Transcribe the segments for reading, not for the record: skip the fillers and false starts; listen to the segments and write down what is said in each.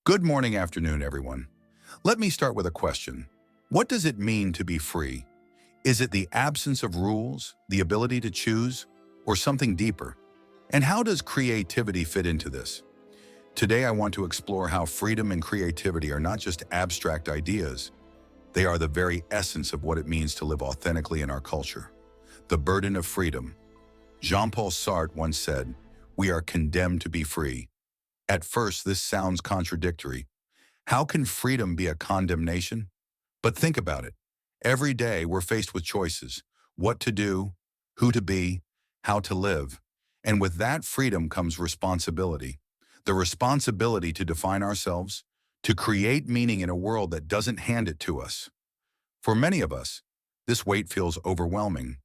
Good morning, afternoon, everyone. Let me start with a question. What does it mean to be free? Is it the absence of rules, the ability to choose, or something deeper? And how does creativity fit into this? Today, I want to explore how freedom and creativity are not just abstract ideas. They are the very essence of what it means to live authentically in our culture. The burden of freedom. Jean-Paul Sartre once said, "We are condemned to be free." At first, this sounds contradictory. How can freedom be a condemnation? But think about it. Every day we're faced with choices: what to do, who to be, how to live. And with that freedom comes responsibility. The responsibility to define ourselves, to create meaning in a world that doesn't hand it to us. For many of us, this weight feels overwhelming.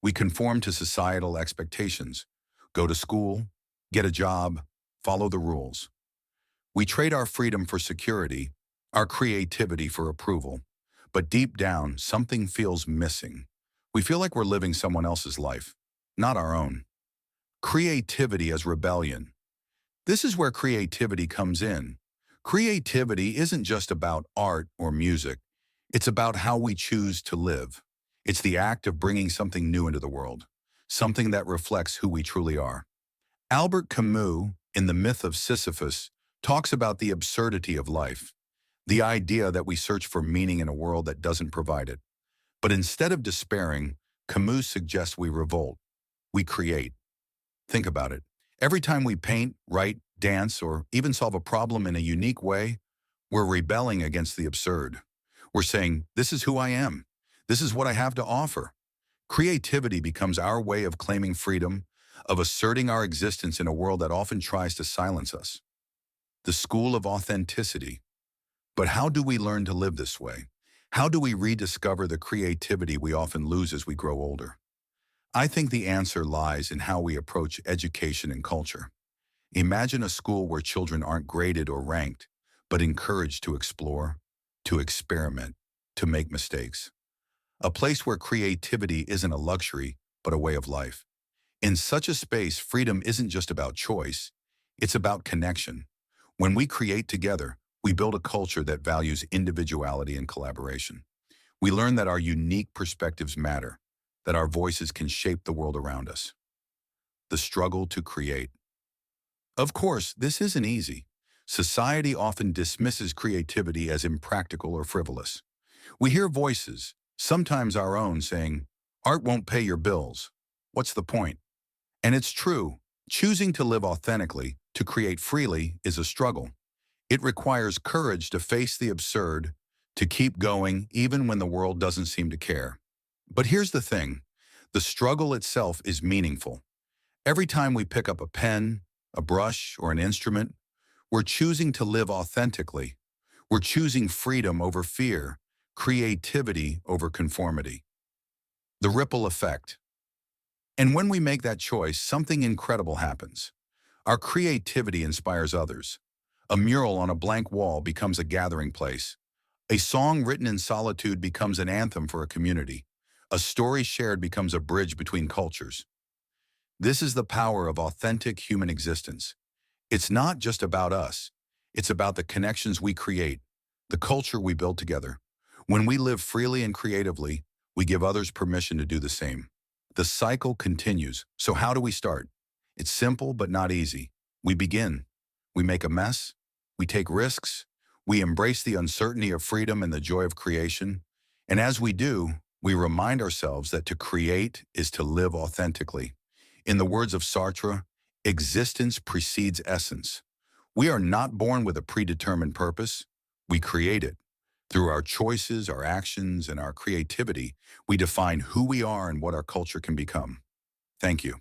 We conform to societal expectations: go to school, get a job, follow the rules. We trade our freedom for security, our creativity for approval. But deep down, something feels missing. We feel like we're living someone else's life, not our own. Creativity as rebellion. This is where creativity comes in. Creativity isn't just about art or music. It's about how we choose to live. It's the act of bringing something new into the world, something that reflects who we truly are. Albert Camus, in The Myth of Sisyphus, talks about the absurdity of life, the idea that we search for meaning in a world that doesn't provide it. But instead of despairing, Camus suggests we revolt, we create. Think about it. Every time we paint, write, dance, or even solve a problem in a unique way, we're rebelling against the absurd. We're saying, this is who I am. This is what I have to offer. Creativity becomes our way of claiming freedom, of asserting our existence in a world that often tries to silence us. The school of authenticity. But how do we learn to live this way? How do we rediscover the creativity we often lose as we grow older? I think the answer lies in how we approach education and culture. Imagine a school where children aren't graded or ranked, but encouraged to explore, to experiment, to make mistakes. A place where creativity isn't a luxury, but a way of life. In such a space, freedom isn't just about choice, it's about connection. When we create together, we build a culture that values individuality and collaboration. We learn that our unique perspectives matter, that our voices can shape the world around us. The struggle to create. Of course, this isn't easy. Society often dismisses creativity as impractical or frivolous. We hear voices, sometimes our own, saying, "Art won't pay your bills. What's the point?" And it's true. Choosing to live authentically, to create freely, is a struggle. It requires courage to face the absurd, to keep going even when the world doesn't seem to care. But here's the thing. The struggle itself is meaningful. Every time we pick up a pen, a brush, or an instrument, we're choosing to live authentically. We're choosing freedom over fear, creativity over conformity. The ripple effect. And when we make that choice, something incredible happens. Our creativity inspires others. A mural on a blank wall becomes a gathering place. A song written in solitude becomes an anthem for a community. A story shared becomes a bridge between cultures. This is the power of authentic human existence. It's not just about us. It's about the connections we create, the culture we build together. When we live freely and creatively, we give others permission to do the same. The cycle continues. So how do we start? It's simple but not easy. We begin. We make a mess. We take risks. We embrace the uncertainty of freedom and the joy of creation. And as we do, we remind ourselves that to create is to live authentically. In the words of Sartre, existence precedes essence. We are not born with a predetermined purpose. We create it. Through our choices, our actions, and our creativity, we define who we are and what our culture can become. Thank you.